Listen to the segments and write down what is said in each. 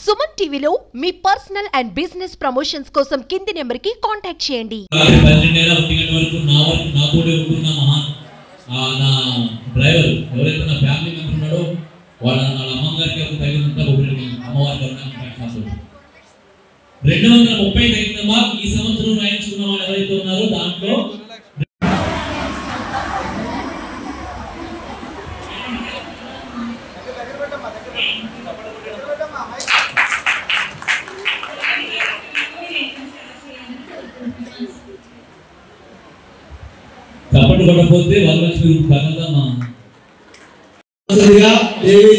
సుమన్ టీవీలో మీ personal and business promotions కోసం కింది నెంబర్ కి కాంటాక్ట్ చేయండి. నా డ్రైవర్ ఎవరైతే నా ఫ్యామిలీ మెంబర్ ఉన్నాడో వాళ్ళ అమ్మగారికి తగినంత అమ్మవారికి 230 తగినమా ఈ సంవత్సరం రాయించుకున్న వాళ్ళు ఎవరైతే ఉన్నారో దాంట్లో కపట కొట్టకపోతే వరలక్ష్మి కనదమ్మా దేవి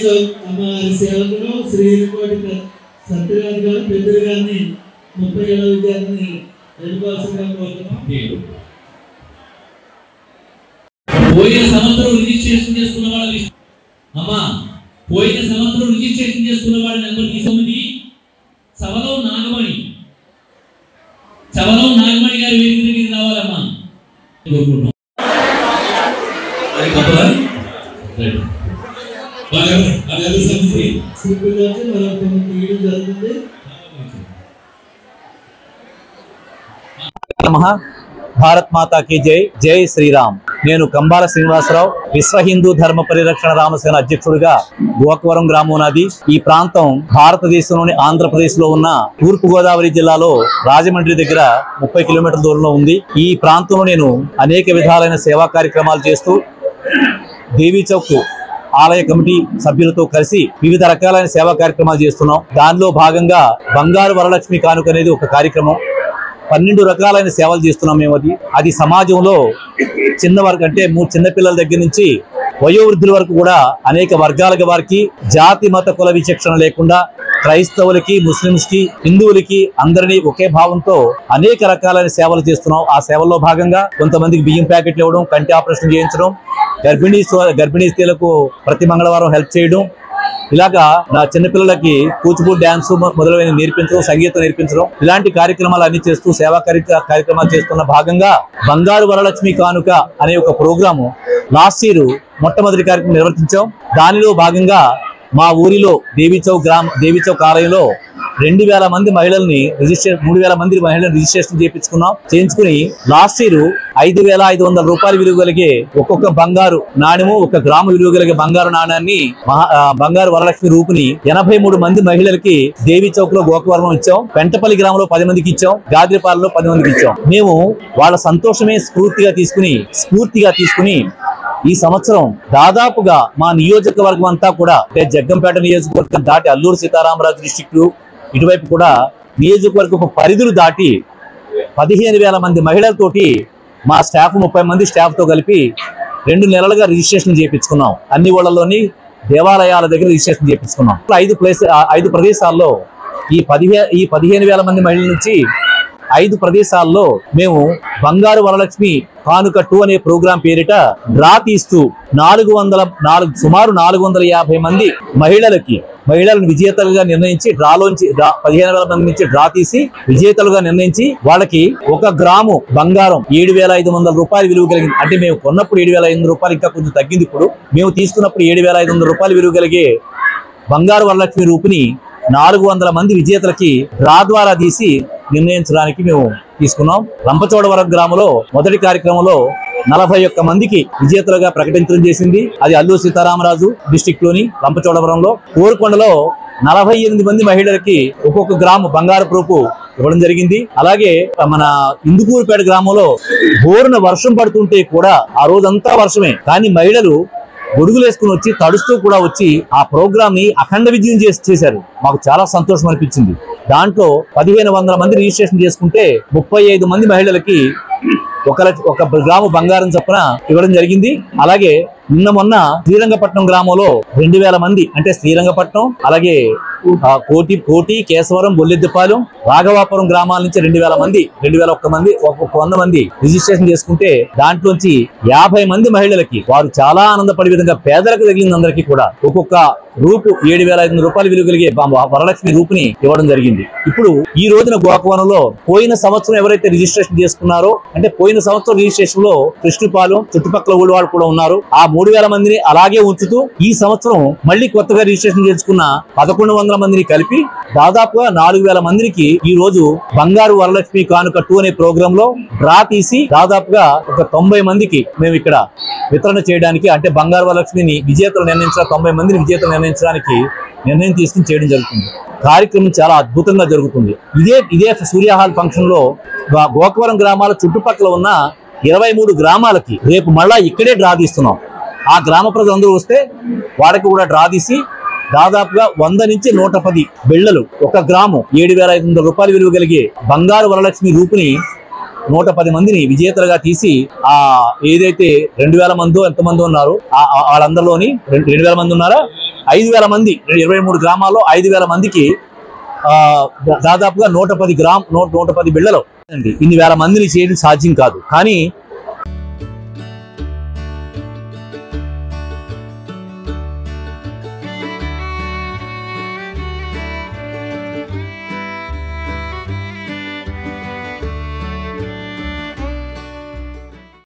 అమ్మవారి సేవకులు శ్రీ కోటి సత్యరాజు గారు పెద్దలు గారిని 37 విద్యార్థిని వెళ్ళిపోవాల్సిందిగా కోరుతున్నాం. పోయిన సంవత్సరం రిజిస్ట్రేషన్ చేసుకున్న వాళ్ళ లిస్ట్ అమ్మా పోయిన సంవత్సరం రిజిస్ట్రేషన్ చేసుకున్న వాళ్ళ నెంబర్ 9 చవలం నాగమణి గారి వేదిక దగ్గరికి రావాలమ్మా కోరుకుంటున్నాం. భారత్ మాతా की జై. జై శ్రీరామ్. నేను కంబాల శ్రీనివాసరావు, విశ్వ హిందూ ధర్మ పరిరక్షణ రామసేన అధ్యక్షుడిగా గోకవరం గ్రామం నాది. ఈ ప్రాంతం భారతదేశంలోని ఆంధ్రప్రదేశ్ లో ఉన్న తూర్పు గోదావరి జిల్లాలో రాజమండ్రి దగ్గర 30 కిలోమీటర్ల దూరంలో ఉంది. ఈ ప్రాంతంలో నేను అనేక విధాలైన సేవా కార్యక్రమాలు చేస్తూ దేవీ చౌక్ ఆలయ కమిటీ సభ్యులతో కలిసి వివిధ రకాలైన సేవా కార్యక్రమాలు చేస్తున్నాం. దానిలో భాగంగా బంగారు వరలక్ష్మి కానుక అనేది ఒక కార్యక్రమం. 12 రకాలైన సేవలు చేస్తున్నాం మేము. అది సమాజంలో చిన్న వరకు అంటే చిన్నపిల్లల దగ్గర నుంచి వయోవృద్ధుల వరకు కూడా అనేక వర్గాల వారికి జాతి మత కుల విచక్షణ లేకుండా క్రైస్తవులకి, ముస్లింస్ కి, హిందువులకి అందరినీ ఒకే భావంతో అనేక రకాలైన సేవలు చేస్తున్నాం. ఆ సేవల్లో భాగంగా కొంతమందికి బియ్యం ప్యాకెట్లు ఇవ్వడం, కంటి ఆపరేషన్ చేయించడం, గర్భిణీ స్త్రీలకు ప్రతి మంగళవారం హెల్ప్ చేయడం, ఇలాగా నా చిన్నపిల్లలకి కూచిపూడి డాన్స్ మొదలైన నేర్పించడం, సంగీతం నేర్పించడం, ఇలాంటి కార్యక్రమాలు అన్ని చేస్తూ సేవా కార్యక్రమాలు చేస్తున్న భాగంగా బంగారు వరలక్ష్మి కానుక అనే ఒక ప్రోగ్రాము లాస్ట్ ఇయర్ మొట్టమొదటి కార్యక్రమం నిర్వర్తించాం. దానిలో భాగంగా మా ఊరిలో దేవీ చౌక్ ఆలయంలో 2000 మంది మహిళల్ని 3000 మంది మహిళలను రిజిస్ట్రేషన్ చేయించుకుని లాస్ట్ ఇయర్ 5500 రూపాయలు విలువ కలిగే ఒక్కొక్క బంగారు నాణ్యము, 1 గ్రాము విలువ కలిగే బంగారు నాణ్యాన్ని బంగారు వరలక్ష్మి రూపుని 83 మంది మహిళలకి దేవీ చౌక్ లో గోకవరం ఇచ్చాం. పెంటపల్లి గ్రామంలో 10 మందికి ఇచ్చాం. గాదిరిపాలెంలో 10 మందికి ఇచ్చాం. మేము వాళ్ళ సంతోషమే స్ఫూర్తిగా తీసుకుని ఈ సంవత్సరం దాదాపుగా మా నియోజకవర్గం అంతా కూడా జగ్గంపేట నియోజకవర్గం దాటి అల్లూరు సీతారామరాజు డిస్ట్రిక్ట్ ఇటువైపు కూడా నియోజకవర్గం పరిధులు దాటి 15,000 మంది మహిళలతోటి మా స్టాఫ్ 30 మంది స్టాఫ్ తో కలిపి 2 నెలలుగా రిజిస్ట్రేషన్ చేయించుకున్నాం. అన్ని ఊళ్ళలోని దేవాలయాల దగ్గర రిజిస్ట్రేషన్ చేయించుకున్నాం. 5 ప్రదేశాల్లో ఈ 15,000 మంది మహిళల నుంచి 5 ప్రదేశాల్లో మేము బంగారు వరలక్ష్మి కానుక 2 అనే ప్రోగ్రాం పేరిట డ్రా తీస్తూ సుమారు 450 మంది మహిళలను విజేతలుగా నిర్ణయించి డ్రాలోంచి 15,000 మంది నుంచి డ్రా తీసి విజేతలుగా నిర్ణయించి వాళ్ళకి 1 గ్రాము బంగారం 7,500 రూపాయలు విలువ కలిగింది. అంటే మేము కొన్నప్పుడు 7,500 రూపాయలు, ఇంకా కొంచెం తగ్గింది. ఇప్పుడు మేము తీసుకున్నప్పుడు 7,500 రూపాయలు విలువ కలిగే బంగారు వరలక్ష్మి రూపుని 400 మంది విజేతలకి డ్రా ద్వారా తీసి నిర్ణయించడానికి మేము తీసుకున్నాం. రంపచోడవరం గ్రామంలో మొదటి కార్యక్రమంలో 41 మందికి విజేతలుగా ప్రకటించడం చేసింది. అది అల్లూరు సీతారామరాజు డిస్ట్రిక్ట్ లోని రంపచోడవరంలో. కోరుకొండలో 48 మంది మహిళలకి ఒక్కొక్క గ్రాము బంగారు రూపు ఇవ్వడం జరిగింది. అలాగే మన ఇందుకూరుపేట గ్రామంలో బోరున వర్షం పడుతుంటే కూడా ఆ రోజంతా వర్షమే, కానీ మహిళలు గొడుగులు వేసుకుని వచ్చి తడుస్తూ కూడా వచ్చి ఆ ప్రోగ్రామ్ ని అఖండ విజయం చేశారు. మాకు చాలా సంతోషం అనిపించింది. దాంట్లో 1500 మంది రిజిస్ట్రేషన్ చేసుకుంటే 35 మంది మహిళలకి 1 గ్రాము బంగారం చొప్పున ఇవ్వడం జరిగింది. అలాగే మొన్న శ్రీరంగపట్నం గ్రామంలో 2000 మంది, అంటే శ్రీరంగపట్నం, అలాగే కోటి, కేశవరం, బొల్లెద్దుపాలెం, రాఘవాపురం గ్రామాల నుంచి 2000 మంది, 100 మంది రిజిస్ట్రేషన్ చేసుకుంటే దాంట్లోంచి 50 మంది మహిళలకి వారు చాలా ఆనందపడే విధంగా పేదలకు తగిలింది అందరికీ కూడా ఒక్కొక్క రూపు 7,500 రూపాయలు విలువ కలిగే వరలక్ష్మి రూపుని ఇవ్వడం జరిగింది. ఇప్పుడు ఈ రోజున గోకవరంలో పోయిన సంవత్సరం ఎవరైతే రిజిస్ట్రేషన్ చేసుకున్నారో, అంటే పోయిన సంవత్సరం రిజిస్ట్రేషన్ లో కృష్ణపాలెం చుట్టుపక్కల ఊళ్ళ వాళ్ళు కూడా ఉన్నారు. ఆ 3000 మందిని అలాగే ఉంచుతూ ఈ సంవత్సరం మళ్ళీ కొత్తగా రిజిస్ట్రేషన్ చేసుకున్న 1100 మందిని కలిపి దాదాపుగా 4000 మందికి ఈ రోజు బంగారు వరలక్ష్మి కానుక 2 అనే ప్రోగ్రామ్ లో డ్రా తీసి దాదాపుగా ఒక 90 మందికి మేము ఇక్కడ వితరణ చేయడానికి, అంటే బంగారు వరలక్ష్మిని విజేతలు నిర్ణయించడానికి 90 మందిని విజేతలు నిర్ణయించడానికి నిర్ణయం తీసుకుని చేయడం జరుగుతుంది. కార్యక్రమం చాలా అద్భుతంగా జరుగుతుంది. ఇదే సూర్య హాల్ ఫంక్షన్ లో గోకవరం గ్రామాల చుట్టుపక్కల ఉన్న 23 గ్రామాలకి రేపు మళ్ళా ఇక్కడే డ్రా తీస్తున్నాం. ఆ గ్రామ ప్రజలందరూ వస్తే వాళ్ళకి కూడా డ్రా తీసి దాదాపుగా 100 నుంచి 110 బిళ్ళలు, ఒక గ్రాము 7500 రూపాయలు విలువ కలిగే బంగారు వరలక్ష్మి రూపుని 110 మందిని విజేతలుగా తీసి ఆ ఏదైతే 2000 మందో ఎంతమంది ఉన్నారు వాళ్ళందరిలోని 2000 మంది ఉన్నారా, 5000 మంది 23 గ్రామాల్లో 5000 మందికి దాదాపుగా 110 బిళ్ళలు. ఇన్ని వేల మందిని చేయడం సాధ్యం కాదు. కానీ